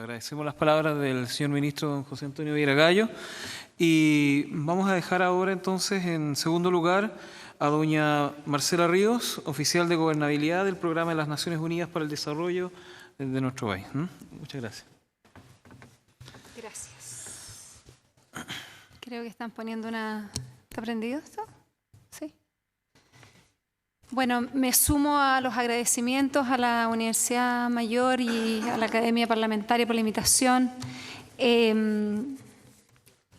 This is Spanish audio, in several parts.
agradecemos las palabras del señor ministro don José Antonio Viera Gallo y vamos a dejar ahora entonces en segundo lugar a doña Marcela Ríos, oficial de gobernabilidad del Programa de las Naciones Unidas para el Desarrollo de nuestro país. Muchas gracias. Gracias. Creo que están poniendo una... ¿Está prendido esto? Sí. Bueno, me sumo a los agradecimientos a la Universidad Mayor y a la Academia Parlamentaria por la invitación.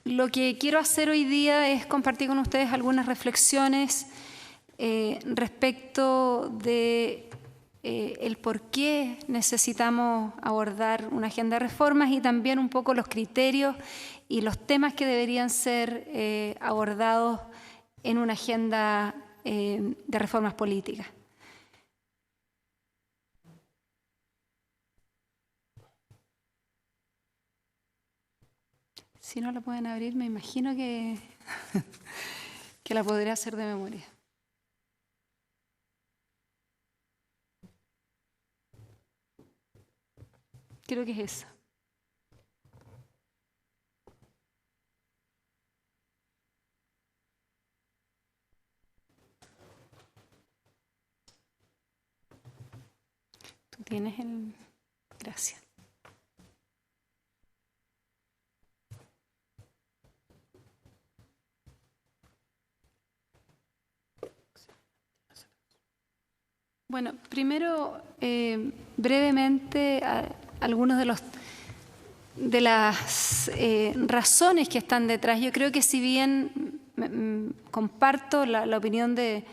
Lo que quiero hacer hoy día es compartir con ustedes algunas reflexiones respecto de el por qué necesitamos abordar una agenda de reformas y también un poco los criterios y los temas que deberían ser abordados en una agenda de reformas políticas. Si no la pueden abrir, me imagino que, que la podré hacer de memoria. Creo que es esa. Tú tienes el... Gracias. Bueno, primero, brevemente, algunos de las razones que están detrás. Yo creo que si bien comparto la opinión de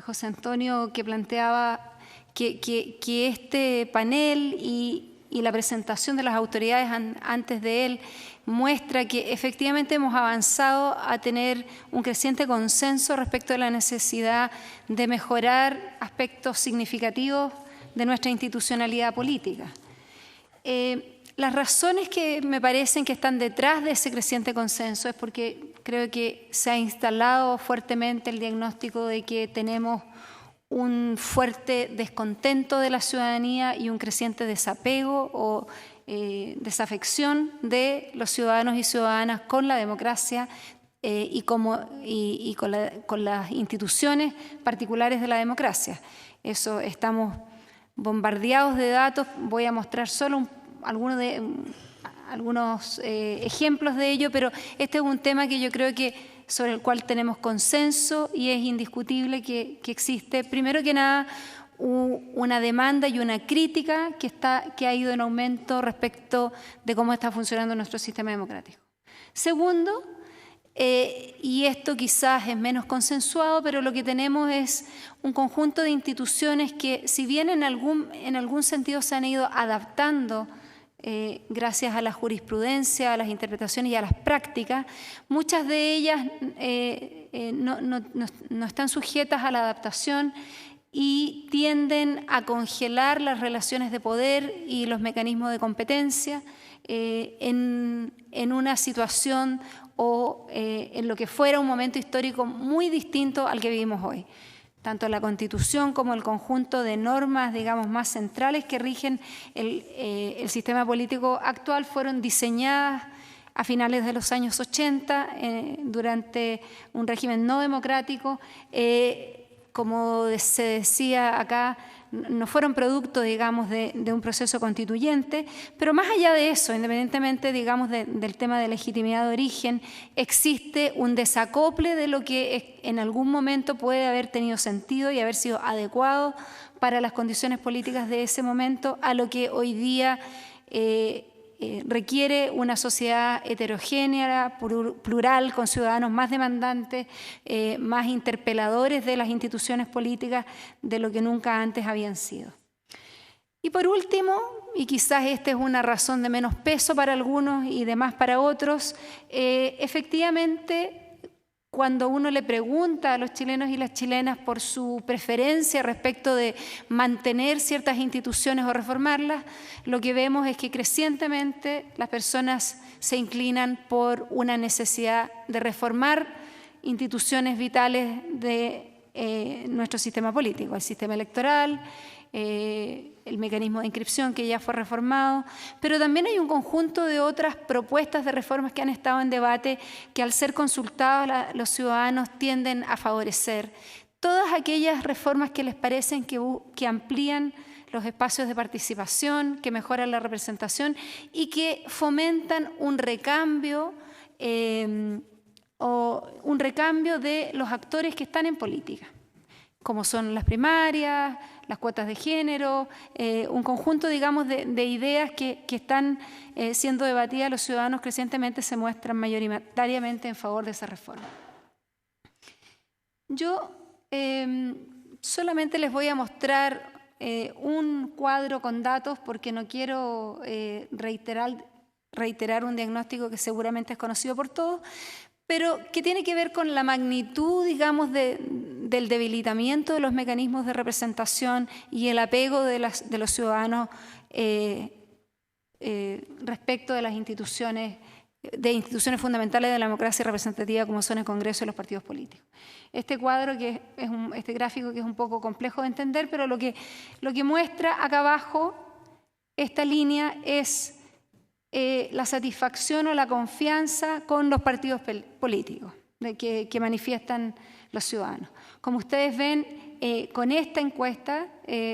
José Antonio que planteaba que este panel y la presentación de las autoridades antes de él muestra que efectivamente hemos avanzado a tener un creciente consenso respecto de la necesidad de mejorar aspectos significativos de nuestra institucionalidad política. Las razones que me parecen que están detrás de ese creciente consenso es porque creo que se ha instalado fuertemente el diagnóstico de que tenemos un fuerte descontento de la ciudadanía y un creciente desapego o desafección de los ciudadanos y ciudadanas con la democracia y con las instituciones particulares de la democracia. Eso, estamos bombardeados de datos. Voy a mostrar solo algunos ejemplos de ello, pero este es un tema que yo creo que sobre el cual tenemos consenso y es indiscutible que existe, primero que nada, una demanda y una crítica que ha ido en aumento respecto de cómo está funcionando nuestro sistema democrático. Segundo, y esto quizás es menos consensuado, pero lo que tenemos es un conjunto de instituciones que, si bien en algún sentido se han ido adaptando gracias a la jurisprudencia, a las interpretaciones y a las prácticas, muchas de ellas no están sujetas a la adaptación y tienden a congelar las relaciones de poder y los mecanismos de competencia en una situación o en lo que fuera un momento histórico muy distinto al que vivimos hoy. Tanto la Constitución como el conjunto de normas, digamos, más centrales que rigen el sistema político actual fueron diseñadas a finales de los años 80 durante un régimen no democrático. Como se decía acá, no fueron producto, digamos, de un proceso constituyente, pero más allá de eso, independientemente, digamos, del tema de legitimidad de origen, existe un desacople de lo que en algún momento puede haber tenido sentido y haber sido adecuado para las condiciones políticas de ese momento a lo que hoy día requiere una sociedad heterogénea, plural, con ciudadanos más demandantes, más interpeladores de las instituciones políticas de lo que nunca antes habían sido. Y por último, y quizás esta es una razón de menos peso para algunos y de más para otros, efectivamente, cuando uno le pregunta a los chilenos y las chilenas por su preferencia respecto de mantener ciertas instituciones o reformarlas, lo que vemos es que crecientemente las personas se inclinan por una necesidad de reformar instituciones vitales de nuestro sistema político, el sistema electoral, el mecanismo de inscripción que ya fue reformado, pero también hay un conjunto de otras propuestas de reformas que han estado en debate que al ser consultados los ciudadanos tienden a favorecer. Todas aquellas reformas que les parecen que amplían los espacios de participación, que mejoran la representación y que fomentan un recambio de los actores que están en política, como son las primarias, las cuotas de género, un conjunto, digamos, de ideas que están siendo debatidas. Los ciudadanos crecientemente se muestran mayoritariamente en favor de esa reforma. Yo solamente les voy a mostrar un cuadro con datos porque no quiero reiterar un diagnóstico que seguramente es conocido por todos, pero que tiene que ver con la magnitud, digamos, del debilitamiento de los mecanismos de representación y el apego de los ciudadanos respecto de las instituciones fundamentales de la democracia representativa como son el Congreso y los partidos políticos. Este cuadro, este gráfico que es un poco complejo de entender, pero lo que muestra acá abajo, esta línea es la satisfacción o la confianza con los partidos políticos que manifiestan los ciudadanos. Como ustedes ven, con esta encuesta,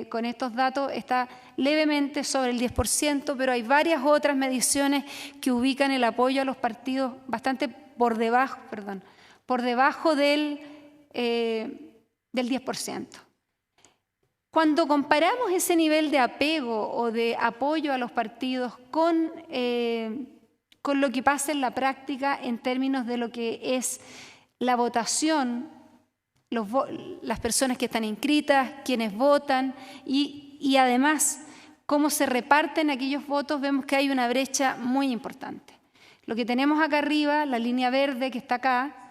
con estos datos, está levemente sobre el 10%, pero hay varias otras mediciones que ubican el apoyo a los partidos bastante por debajo del 10%. Cuando comparamos ese nivel de apego o de apoyo a los partidos con lo que pasa en la práctica en términos de lo que es la votación, las personas que están inscritas, quienes votan y además cómo se reparten aquellos votos, vemos que hay una brecha muy importante. Lo que tenemos acá arriba, la línea verde que está acá,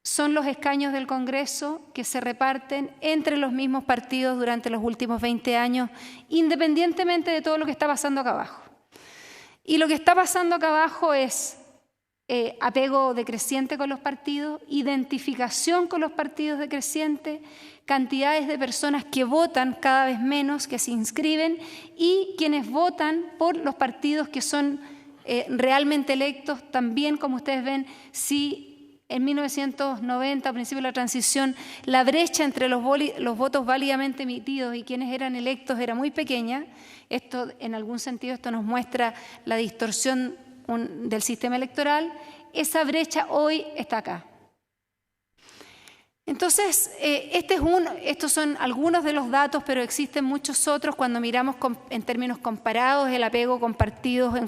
son los escaños del Congreso que se reparten entre los mismos partidos durante los últimos 20 años, independientemente de todo lo que está pasando acá abajo. Y lo que está pasando acá abajo es apego decreciente con los partidos, identificación con los partidos decreciente, cantidades de personas que votan cada vez menos, que se inscriben, y quienes votan por los partidos que son realmente electos, también, como ustedes ven, si en 1990, a principios de la transición, la brecha entre los votos válidamente emitidos y quienes eran electos era muy pequeña. Esto, en algún sentido, esto nos muestra la distorsión del sistema electoral. Esa brecha hoy está acá. Entonces, estos son algunos de los datos, pero existen muchos otros cuando miramos en términos comparados el apego con partidos en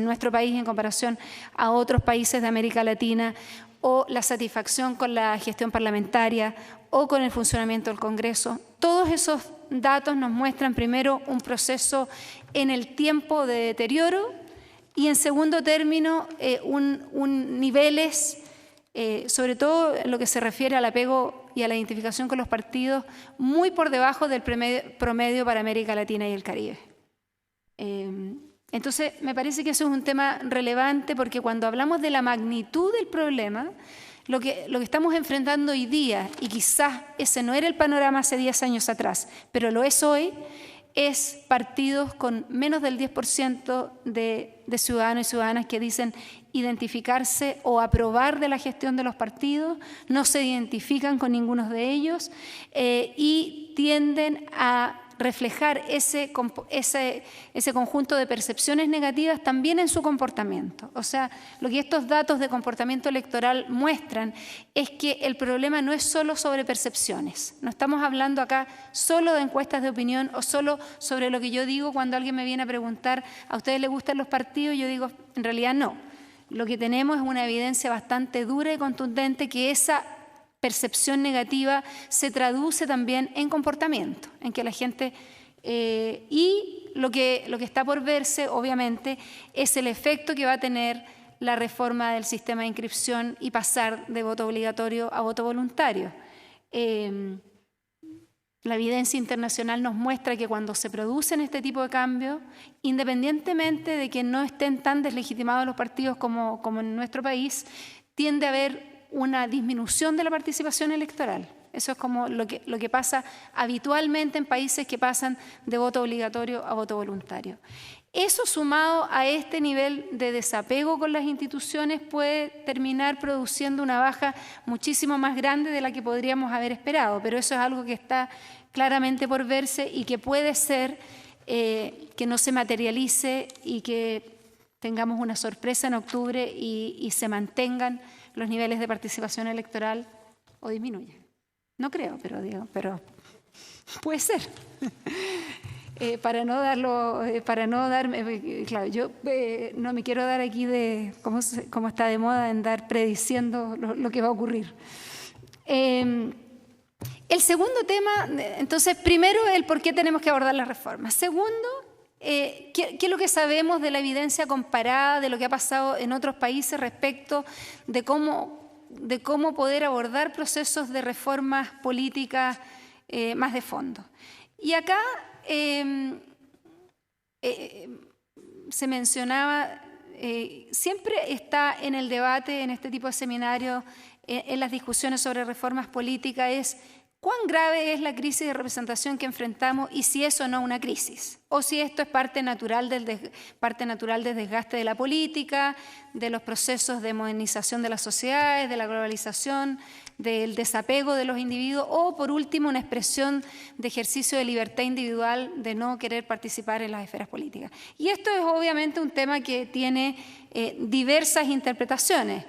nuestro país en comparación a otros países de América Latina, o la satisfacción con la gestión parlamentaria o con el funcionamiento del Congreso. Todos esos datos nos muestran primero un proceso en el tiempo de deterioro y en segundo término niveles, sobre todo en lo que se refiere al apego y a la identificación con los partidos, muy por debajo del promedio para América Latina y el Caribe. Entonces, me parece que eso es un tema relevante porque cuando hablamos de la magnitud del problema, lo que estamos enfrentando hoy día, y quizás ese no era el panorama hace 10 años atrás, pero lo es hoy, es partidos con menos del 10% de ciudadanos y ciudadanas que dicen identificarse o aprobar de la gestión de los partidos, no se identifican con ninguno de ellos y tienden a reflejar ese conjunto de percepciones negativas también en su comportamiento. O sea, lo que estos datos de comportamiento electoral muestran es que el problema no es solo sobre percepciones. No estamos hablando acá solo de encuestas de opinión o solo sobre lo que yo digo cuando alguien me viene a preguntar ¿a ustedes les gustan los partidos? Yo digo, en realidad no. Lo que tenemos es una evidencia bastante dura y contundente que esa percepción negativa se traduce también en comportamiento, en que la gente, y lo que está por verse, obviamente, es el efecto que va a tener la reforma del sistema de inscripción y pasar de voto obligatorio a voto voluntario. La evidencia internacional nos muestra que cuando se producen este tipo de cambios, independientemente de que no estén tan deslegitimados los partidos como en nuestro país, tiende a haber una disminución de la participación electoral. Eso es como lo que pasa habitualmente en países que pasan de voto obligatorio a voto voluntario. Eso, sumado a este nivel de desapego con las instituciones, puede terminar produciendo una baja muchísimo más grande de la que podríamos haber esperado, pero eso es algo que está claramente por verse y que puede ser que no se materialice y que tengamos una sorpresa en octubre y se mantengan los niveles de participación electoral o disminuyan. No creo, pero puede ser. Para no darme, claro, yo no me quiero dar aquí de cómo está de moda en dar prediciendo lo que va a ocurrir. El segundo tema, entonces, primero, el por qué tenemos que abordar las reformas. Segundo, ¿qué es lo que sabemos de la evidencia comparada, de lo que ha pasado en otros países respecto de cómo poder abordar procesos de reformas políticas más de fondo? Y acá se mencionaba, siempre está en el debate, en este tipo de seminarios, en las discusiones sobre reformas políticas, es cuán grave es la crisis de representación que enfrentamos y si eso no es una crisis, o si esto es parte natural del desgaste de la política, de los procesos de modernización de las sociedades, de la globalización, del desapego de los individuos, o por último una expresión de ejercicio de libertad individual de no querer participar en las esferas políticas. Y esto es obviamente un tema que tiene diversas interpretaciones.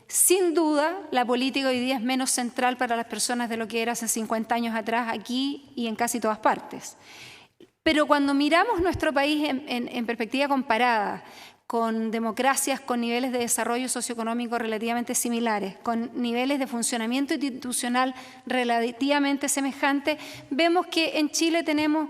Sin duda, la política hoy día es menos central para las personas de lo que era hace 50 años atrás aquí y en casi todas partes. Pero cuando miramos nuestro país en perspectiva comparada, con democracias con niveles de desarrollo socioeconómico relativamente similares, con niveles de funcionamiento institucional relativamente semejantes, vemos que en Chile tenemos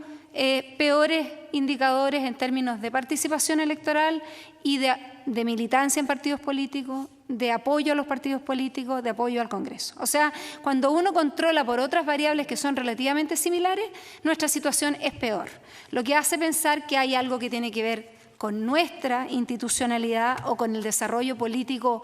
peores indicadores en términos de participación electoral y de militancia en partidos políticos, de apoyo a los partidos políticos, de apoyo al Congreso. O sea, cuando uno controla por otras variables que son relativamente similares, nuestra situación es peor. Lo que hace pensar que hay algo que tiene que ver con nuestra institucionalidad o con el desarrollo político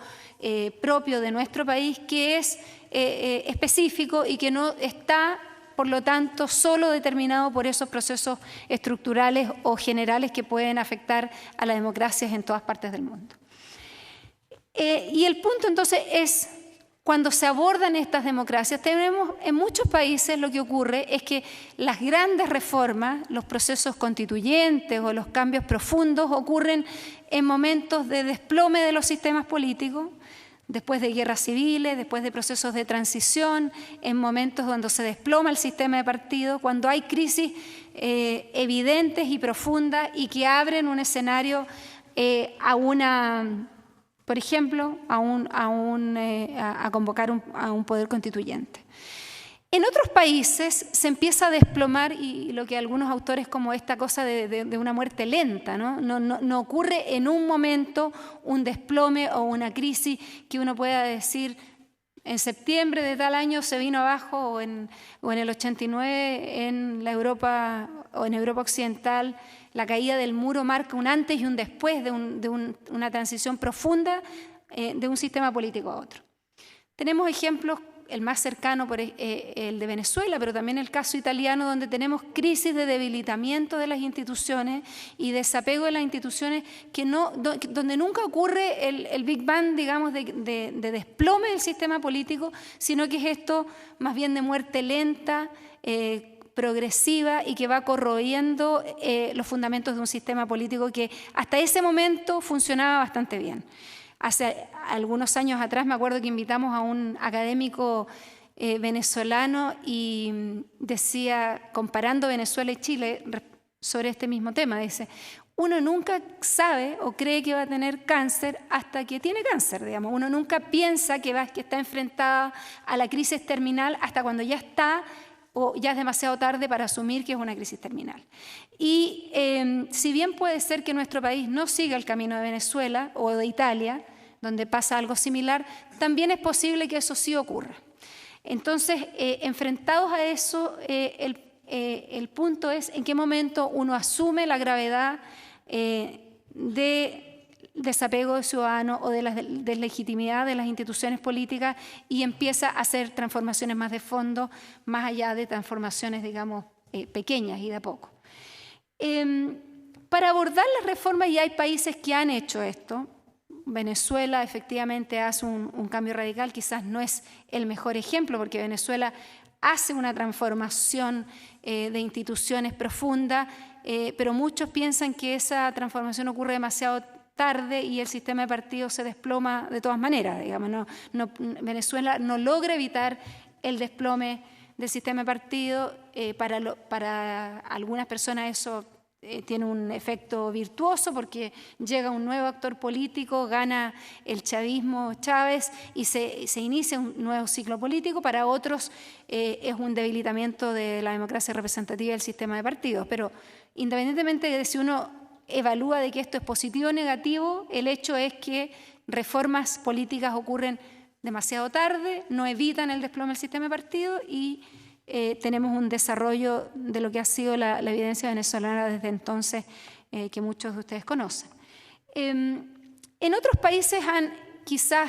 propio de nuestro país, que es específico y que no está, por lo tanto, solo determinado por esos procesos estructurales o generales que pueden afectar a las democracias en todas partes del mundo. Y el punto entonces es, cuando se abordan estas democracias, tenemos en muchos países lo que ocurre es que las grandes reformas, los procesos constituyentes o los cambios profundos ocurren en momentos de desplome de los sistemas políticos, después de guerras civiles, después de procesos de transición, en momentos donde se desploma el sistema de partidos, cuando hay crisis evidentes y profundas y que abren un escenario por ejemplo, a convocar a un poder constituyente. En otros países se empieza a desplomar, y lo que algunos autores como esta cosa de una muerte lenta, no ocurre en un momento un desplome o una crisis que uno pueda decir en septiembre de tal año se vino abajo o en el 89 en la Europa o en Europa Occidental. La caída del muro marca un antes y un después de una transición profunda de un sistema político a otro. Tenemos ejemplos, el más cercano, el de Venezuela, pero también el caso italiano, donde tenemos crisis de debilitamiento de las instituciones y desapego de las instituciones, donde nunca ocurre el Big Bang, digamos, de desplome del sistema político, sino que es esto más bien de muerte lenta, progresiva y que va corroyendo los fundamentos de un sistema político que hasta ese momento funcionaba bastante bien. Hace algunos años atrás me acuerdo que invitamos a un académico venezolano y decía, comparando Venezuela y Chile sobre este mismo tema, dice, uno nunca sabe o cree que va a tener cáncer hasta que tiene cáncer, digamos. Uno nunca piensa que está enfrentada a la crisis terminal hasta cuando ya está o ya es demasiado tarde para asumir que es una crisis terminal. Y si bien puede ser que nuestro país no siga el camino de Venezuela o de Italia, donde pasa algo similar, también es posible que eso sí ocurra. Entonces, enfrentados a eso, el punto es en qué momento uno asume la gravedad de desapego de ciudadanos o de la deslegitimidad de las instituciones políticas y empieza a hacer transformaciones más de fondo, más allá de transformaciones, digamos, pequeñas y de a poco. Para abordar las reformas, y hay países que han hecho esto. Venezuela efectivamente hace un cambio radical, quizás no es el mejor ejemplo, porque Venezuela hace una transformación de instituciones profunda, pero muchos piensan que esa transformación ocurre demasiado tarde y el sistema de partidos se desploma de todas maneras. Digamos, Venezuela no logra evitar el desplome del sistema de partido. Para algunas personas eso tiene un efecto virtuoso porque llega un nuevo actor político, gana el chavismo Chávez y se inicia un nuevo ciclo político. Para otros es un debilitamiento de la democracia representativa del sistema de partidos. Pero independientemente de si uno evalúa de que esto es positivo o negativo, el hecho es que reformas políticas ocurren demasiado tarde, no evitan el desplome del sistema de partidos y tenemos un desarrollo de lo que ha sido la evidencia venezolana desde entonces que muchos de ustedes conocen. En otros países han quizás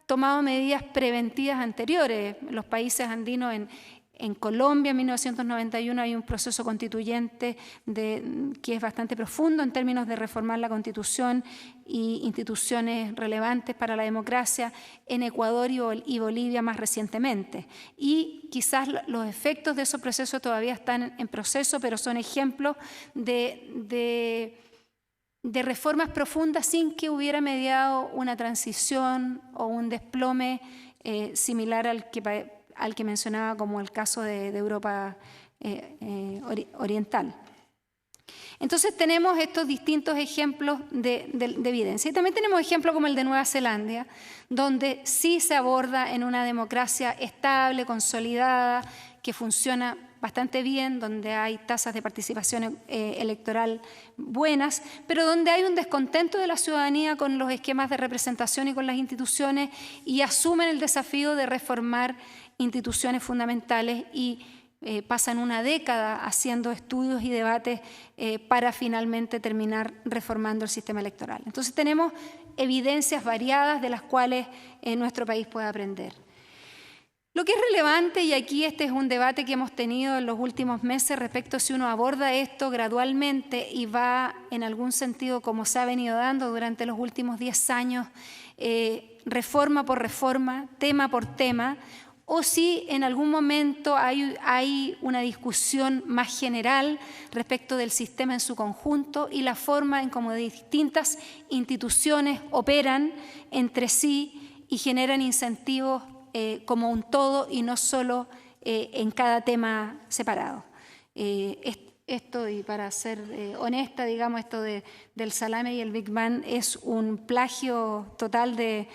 tomado medidas preventivas anteriores. Los países andinos, en Colombia en 1991 hay un proceso constituyente que es bastante profundo en términos de reformar la Constitución y instituciones relevantes para la democracia. En Ecuador y Bolivia más recientemente. Y quizás los efectos de esos procesos todavía están en proceso, pero son ejemplos de reformas profundas sin que hubiera mediado una transición o un desplome similar al que mencionaba como el caso de Europa Oriental. Entonces tenemos estos distintos ejemplos de evidencia. Y también tenemos ejemplos como el de Nueva Zelanda, donde sí se aborda en una democracia estable, consolidada, que funciona bastante bien, donde hay tasas de participación electoral buenas, pero donde hay un descontento de la ciudadanía con los esquemas de representación y con las instituciones y asumen el desafío de reformar instituciones fundamentales y pasan una década haciendo estudios y debates para finalmente terminar reformando el sistema electoral. Entonces tenemos evidencias variadas de las cuales nuestro país puede aprender. Lo que es relevante, y aquí este es un debate que hemos tenido en los últimos meses respecto a si uno aborda esto gradualmente y va en algún sentido como se ha venido dando durante los últimos 10 años, reforma por reforma, tema por tema, o si en algún momento hay una discusión más general respecto del sistema en su conjunto y la forma en cómo distintas instituciones operan entre sí y generan incentivos como un todo y no solo en cada tema separado. Esto, y para ser honesta, digamos, esto del salame y el Big Bang es un plagio total de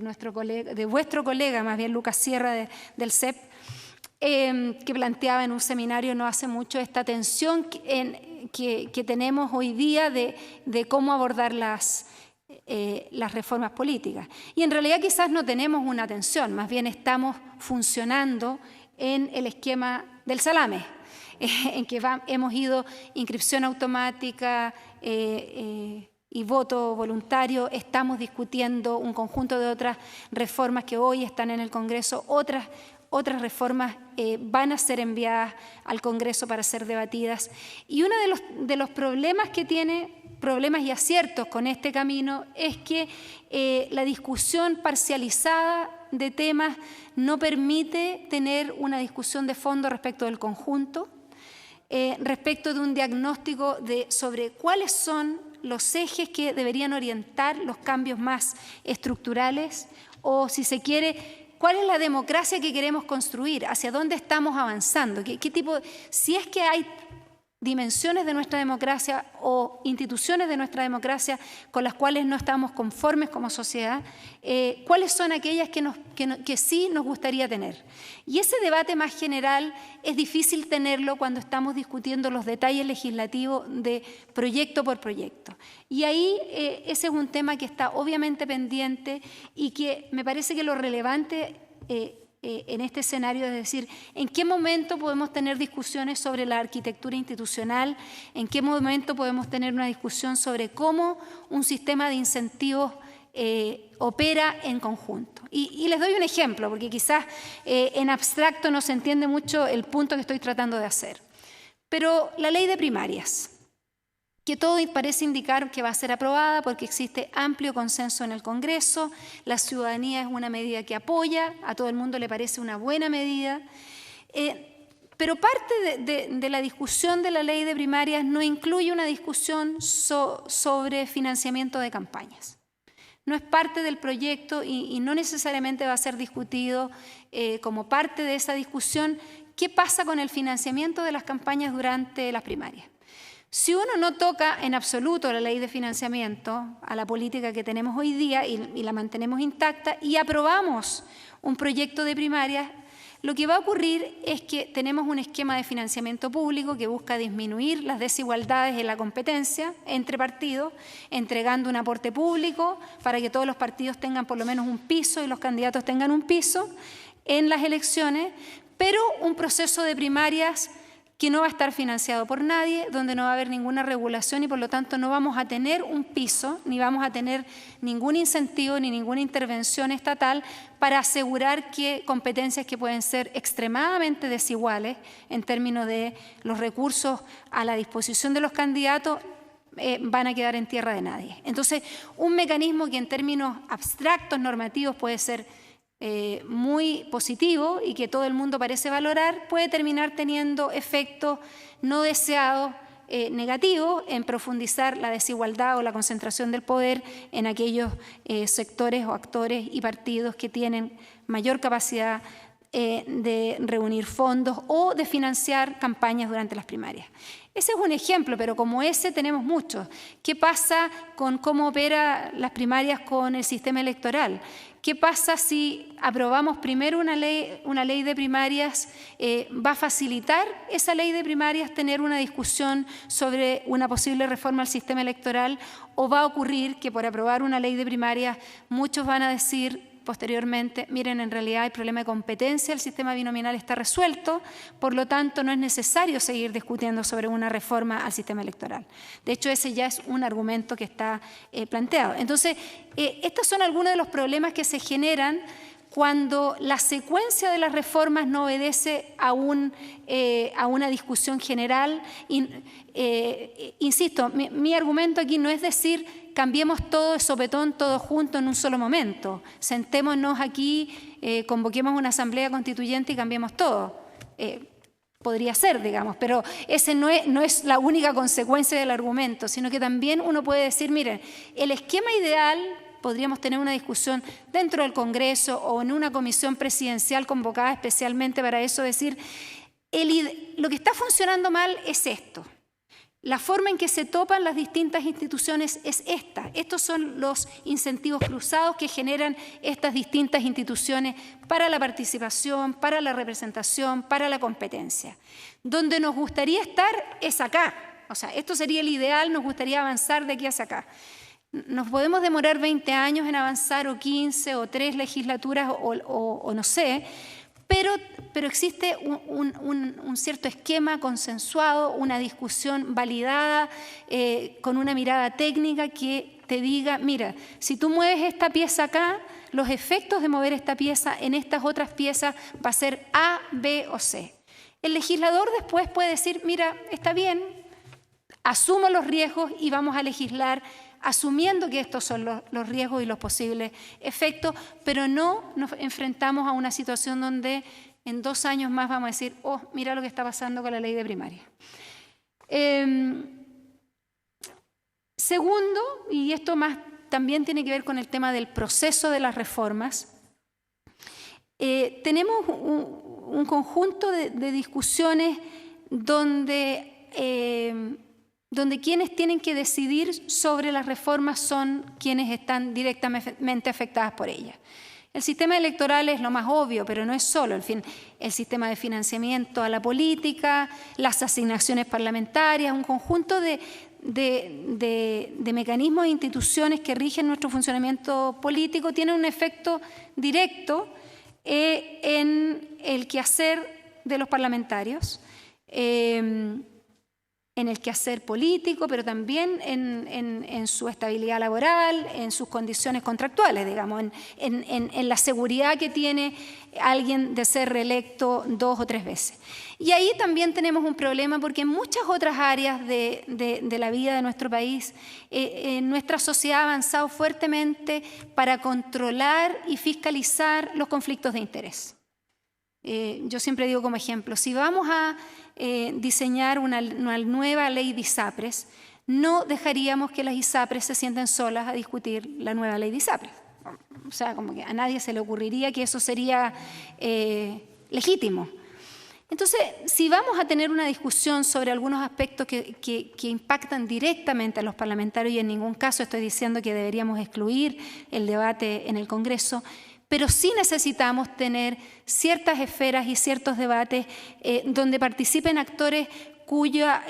nuestro colega, de vuestro colega, más bien Lucas Sierra del CEP, que planteaba en un seminario no hace mucho esta tensión que tenemos hoy día de cómo abordar las reformas políticas. Y en realidad quizás no tenemos una tensión, más bien estamos funcionando en el esquema del salame, en que hemos ido inscripción automática, y voto voluntario, estamos discutiendo un conjunto de otras reformas que hoy están en el Congreso, otras reformas van a ser enviadas al Congreso para ser debatidas. Y uno de los problemas que tiene, problemas y aciertos con este camino, es que la discusión parcializada de temas no permite tener una discusión de fondo respecto del conjunto, respecto de un diagnóstico sobre cuáles son los ejes que deberían orientar los cambios más estructurales, o si se quiere, cuál es la democracia que queremos construir, hacia dónde estamos avanzando, qué tipo, si es que hay dimensiones de nuestra democracia o instituciones de nuestra democracia con las cuales no estamos conformes como sociedad, cuáles son aquellas que sí nos gustaría tener. Y ese debate más general es difícil tenerlo cuando estamos discutiendo los detalles legislativos de proyecto por proyecto. Y ahí ese es un tema que está obviamente pendiente y que me parece que lo relevante en este escenario, es decir, en qué momento podemos tener discusiones sobre la arquitectura institucional, en qué momento podemos tener una discusión sobre cómo un sistema de incentivos opera en conjunto. Y les doy un ejemplo, porque quizás en abstracto no se entiende mucho el punto que estoy tratando de hacer. Pero la ley de primarias, que todo parece indicar que va a ser aprobada porque existe amplio consenso en el Congreso, la ciudadanía es una medida que apoya, a todo el mundo le parece una buena medida, pero parte de la discusión de la ley de primarias no incluye una discusión sobre financiamiento de campañas. No es parte del proyecto y no necesariamente va a ser discutido como parte de esa discusión qué pasa con el financiamiento de las campañas durante las primarias. Si uno no toca en absoluto la ley de financiamiento a la política que tenemos hoy día y la mantenemos intacta y aprobamos un proyecto de primarias, lo que va a ocurrir es que tenemos un esquema de financiamiento público que busca disminuir las desigualdades en la competencia entre partidos, entregando un aporte público para que todos los partidos tengan por lo menos un piso y los candidatos tengan un piso en las elecciones, pero un proceso de primarias que no va a estar financiado por nadie, donde no va a haber ninguna regulación y por lo tanto no vamos a tener un piso, ni vamos a tener ningún incentivo ni ninguna intervención estatal para asegurar que competencias que pueden ser extremadamente desiguales en términos de los recursos a la disposición de los candidatos van a quedar en tierra de nadie. Entonces, un mecanismo que en términos abstractos normativos puede ser muy positivo y que todo el mundo parece valorar, puede terminar teniendo efectos no deseados negativos en profundizar la desigualdad o la concentración del poder en aquellos sectores o actores y partidos que tienen mayor capacidad de reunir fondos o de financiar campañas durante las primarias. Ese es un ejemplo, pero como ese tenemos muchos. ¿Qué pasa con cómo opera las primarias con el sistema electoral? ¿Qué pasa si aprobamos primero una ley de primarias? ¿Va a facilitar esa ley de primarias tener una discusión sobre una posible reforma al sistema electoral? ¿O va a ocurrir que por aprobar una ley de primarias muchos van a decir posteriormente, miren, en realidad el problema de competencia del sistema binominal está resuelto, por lo tanto no es necesario seguir discutiendo sobre una reforma al sistema electoral? De hecho, ese ya es un argumento que está planteado. Entonces, estos son algunos de los problemas que se generan cuando la secuencia de las reformas no obedece a una discusión general. Insisto, mi argumento aquí no es decir cambiemos todo de sopetón, todo junto en un solo momento. Sentémonos aquí, convoquemos una asamblea constituyente y cambiemos todo. Podría ser, digamos, pero ese no es la única consecuencia del argumento, sino que también uno puede decir, miren, el esquema ideal, podríamos tener una discusión dentro del Congreso o en una comisión presidencial convocada especialmente para eso, decir, lo que está funcionando mal es esto. La forma en que se topan las distintas instituciones es esta. Estos son los incentivos cruzados que generan estas distintas instituciones para la participación, para la representación, para la competencia. Donde nos gustaría estar es acá. O sea, esto sería el ideal, nos gustaría avanzar de aquí hacia acá. Nos podemos demorar 20 años en avanzar, o 15, o 3 legislaturas, o no sé, pero existe un cierto esquema consensuado, una discusión validada, con una mirada técnica que te diga, mira, si tú mueves esta pieza acá, los efectos de mover esta pieza en estas otras piezas va a ser A, B o C. El legislador después puede decir, mira, está bien, asumo los riesgos y vamos a legislar asumiendo que estos son los riesgos y los posibles efectos, pero no nos enfrentamos a una situación donde en 2 años más vamos a decir, oh, mira lo que está pasando con la ley de primaria. Segundo, y esto más también tiene que ver con el tema del proceso de las reformas, tenemos un conjunto de discusiones donde quienes tienen que decidir sobre las reformas son quienes están directamente afectadas por ellas. El sistema electoral es lo más obvio, pero no es solo. El sistema de financiamiento a la política, las asignaciones parlamentarias, un conjunto de mecanismos e instituciones que rigen nuestro funcionamiento político tienen un efecto directo en el quehacer de los parlamentarios, en el quehacer político, pero también en su estabilidad laboral, en sus condiciones contractuales, digamos, en la seguridad que tiene alguien de ser reelecto 2 o 3 veces. Y ahí también tenemos un problema porque en muchas otras áreas de la vida de nuestro país, nuestra sociedad ha avanzado fuertemente para controlar y fiscalizar los conflictos de interés. Yo siempre digo como ejemplo, si vamos a diseñar una nueva ley de ISAPRES, no dejaríamos que las ISAPRES se sienten solas a discutir la nueva ley de ISAPRES. O sea, como que a nadie se le ocurriría que eso sería legítimo. Entonces, si vamos a tener una discusión sobre algunos aspectos que impactan directamente a los parlamentarios, y en ningún caso estoy diciendo que deberíamos excluir el debate en el Congreso, pero sí necesitamos tener ciertas esferas y ciertos debates donde participen actores cuyas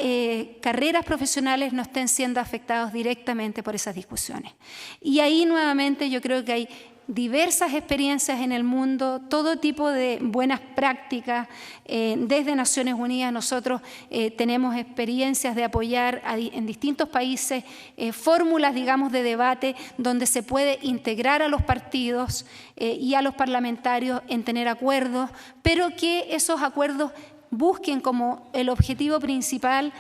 carreras profesionales no estén siendo afectados directamente por esas discusiones. Y ahí nuevamente yo creo que hay diversas experiencias en el mundo, todo tipo de buenas prácticas. Desde Naciones Unidas nosotros tenemos experiencias de apoyar en distintos países fórmulas, digamos, de debate donde se puede integrar a los partidos y a los parlamentarios en tener acuerdos, pero que esos acuerdos busquen como el objetivo principal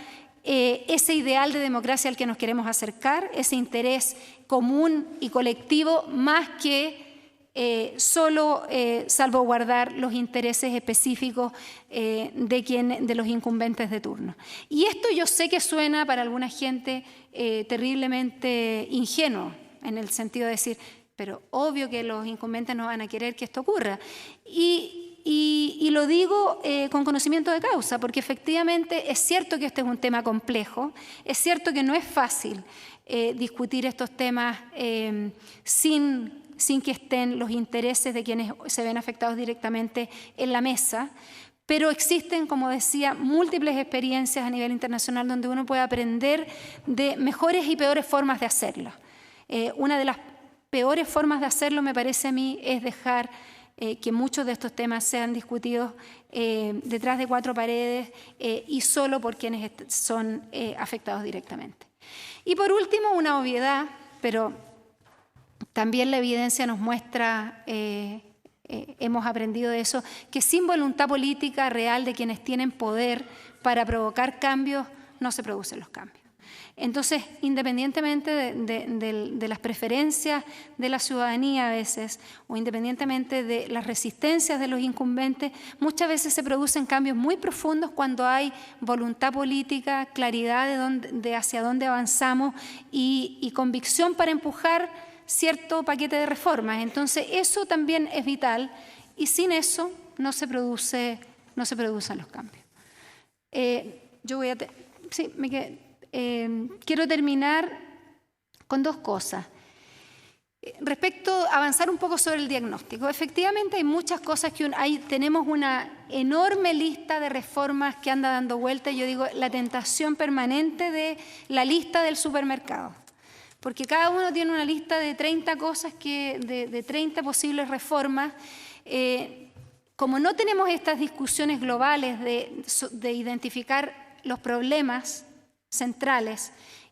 ese ideal de democracia al que nos queremos acercar, ese interés común y colectivo, más que solo salvaguardar los intereses específicos de los incumbentes de turno. Y esto yo sé que suena para alguna gente terriblemente ingenuo, en el sentido de decir, pero obvio que los incumbentes no van a querer que esto ocurra. Y lo digo con conocimiento de causa, porque efectivamente es cierto que este es un tema complejo, es cierto que no es fácil discutir estos temas sin que estén los intereses de quienes se ven afectados directamente en la mesa, pero existen, como decía, múltiples experiencias a nivel internacional donde uno puede aprender de mejores y peores formas de hacerlo. Una de las peores formas de hacerlo, me parece a mí, es dejar que muchos de estos temas sean discutidos detrás de 4 paredes y solo por quienes son afectados directamente. Y por último, una obviedad, pero también la evidencia nos muestra, hemos aprendido de eso, que sin voluntad política real de quienes tienen poder para provocar cambios, no se producen los cambios. Entonces, independientemente de las preferencias de la ciudadanía a veces, o independientemente de las resistencias de los incumbentes, muchas veces se producen cambios muy profundos cuando hay voluntad política, claridad de hacia dónde avanzamos y convicción para empujar cierto paquete de reformas. Entonces, eso también es vital y sin eso no se producen los cambios. Quiero terminar con 2 cosas. Respecto a avanzar un poco sobre el diagnóstico, efectivamente hay muchas cosas que tenemos una enorme lista de reformas que anda dando vuelta. Yo digo, la tentación permanente de la lista del supermercado, porque cada uno tiene una lista de 30 cosas, de 30 posibles reformas. Como no tenemos estas discusiones globales de identificar los problemas centrales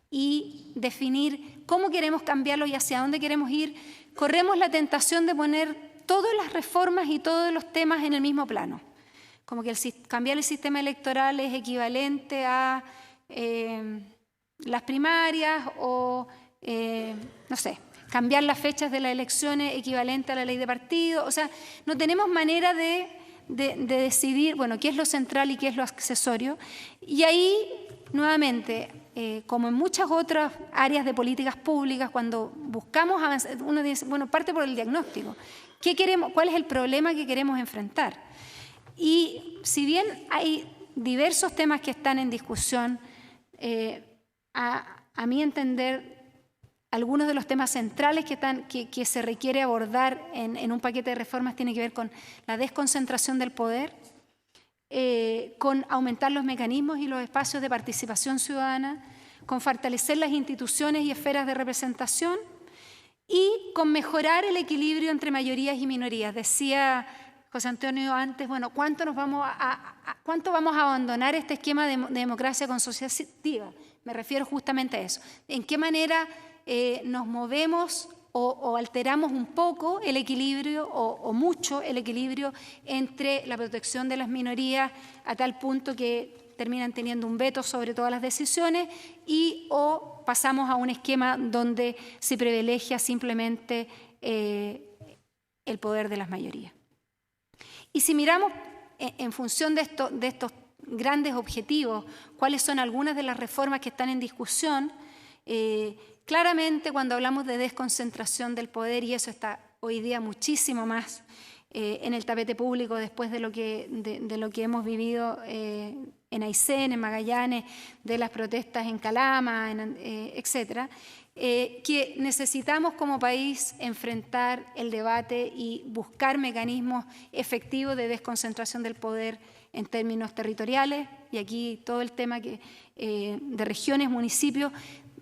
y definir cómo queremos cambiarlo y hacia dónde queremos ir, corremos la tentación de poner todas las reformas y todos los temas en el mismo plano. Como que cambiar el sistema electoral es equivalente a las primarias o, no sé, cambiar las fechas de las elecciones equivalente a la ley de partido. O sea, no tenemos manera de decidir, bueno, qué es lo central y qué es lo accesorio. Y ahí, nuevamente, como en muchas otras áreas de políticas públicas, cuando buscamos avanzar, uno dice, bueno, parte por el diagnóstico. ¿Qué queremos? ¿Cuál es el problema que queremos enfrentar? Y si bien hay diversos temas que están en discusión, a mi entender, algunos de los temas centrales que se requiere abordar en un paquete de reformas tienen que ver con la desconcentración del poder, con aumentar los mecanismos y los espacios de participación ciudadana, con fortalecer las instituciones y esferas de representación y con mejorar el equilibrio entre mayorías y minorías. Decía José Antonio antes, bueno, ¿cuánto vamos a abandonar este esquema de democracia consociativa? Me refiero justamente a eso. ¿En qué manera nos movemos o alteramos un poco el equilibrio o mucho el equilibrio entre la protección de las minorías a tal punto que terminan teniendo un veto sobre todas las decisiones o pasamos a un esquema donde se privilegia simplemente el poder de las mayorías? Y si miramos en función de estos grandes objetivos, cuáles son algunas de las reformas que están en discusión, claramente cuando hablamos de desconcentración del poder, y eso está hoy día muchísimo más en el tapete público después de lo que hemos vivido en Aysén, en Magallanes, de las protestas en Calama, etcétera, que necesitamos como país enfrentar el debate y buscar mecanismos efectivos de desconcentración del poder en términos territoriales, y aquí todo el tema de regiones, municipios,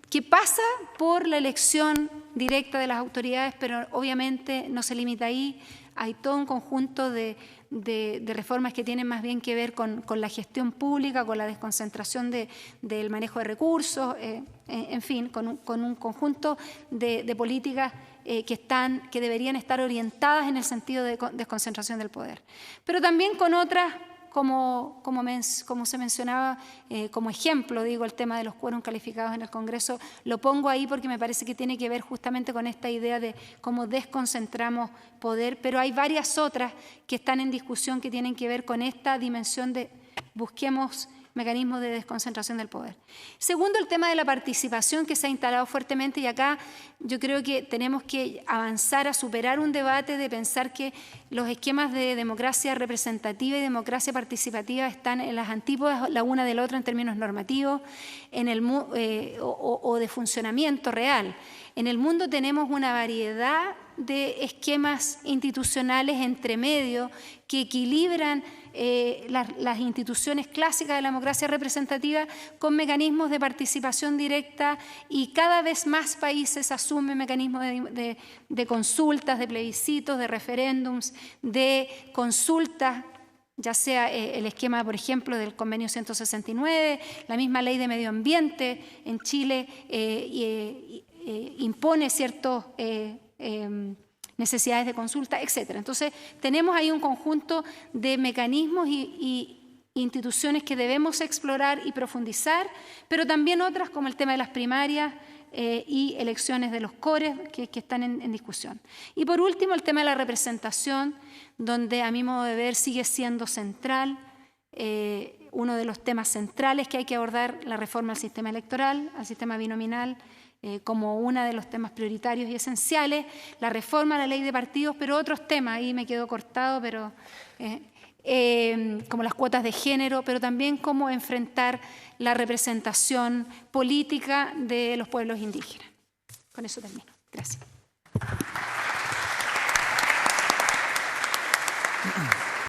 que pasa por la elección directa de las autoridades, pero obviamente no se limita ahí. Hay todo un conjunto de reformas que tienen más bien que ver con la gestión pública, con la desconcentración del manejo de recursos, en fin, con un conjunto de políticas que deberían estar orientadas en el sentido de desconcentración del poder. Pero también con otras, como se mencionaba como ejemplo, digo, el tema de los quórum calificados en el Congreso, lo pongo ahí porque me parece que tiene que ver justamente con esta idea de cómo desconcentramos poder, pero hay varias otras que están en discusión que tienen que ver con esta dimensión de busquemos mecanismos de desconcentración del poder. Segundo, el tema de la participación que se ha instalado fuertemente, y acá yo creo que tenemos que avanzar a superar un debate de pensar que los esquemas de democracia representativa y democracia participativa están en las antípodas la una de la otra en términos normativos o de funcionamiento real. En el mundo tenemos una variedad de esquemas institucionales entre medio que equilibran las instituciones clásicas de la democracia representativa con mecanismos de participación directa, y cada vez más países asumen mecanismos de consultas, de plebiscitos, de referéndums, de consultas, ya sea el esquema, por ejemplo, del Convenio 169, la misma Ley de Medio Ambiente en Chile impone ciertos necesidades de consulta, etc. Entonces, tenemos ahí un conjunto de mecanismos y instituciones que debemos explorar y profundizar, pero también otras como el tema de las primarias y elecciones de los cores que están en discusión. Y por último, el tema de la representación, donde a mi modo de ver sigue siendo central, uno de los temas centrales que hay que abordar, la reforma al sistema electoral, al sistema binominal, como uno de los temas prioritarios y esenciales, la reforma a la ley de partidos, pero otros temas, ahí me quedo cortado, pero como las cuotas de género, pero también cómo enfrentar la representación política de los pueblos indígenas. Con eso termino. Gracias.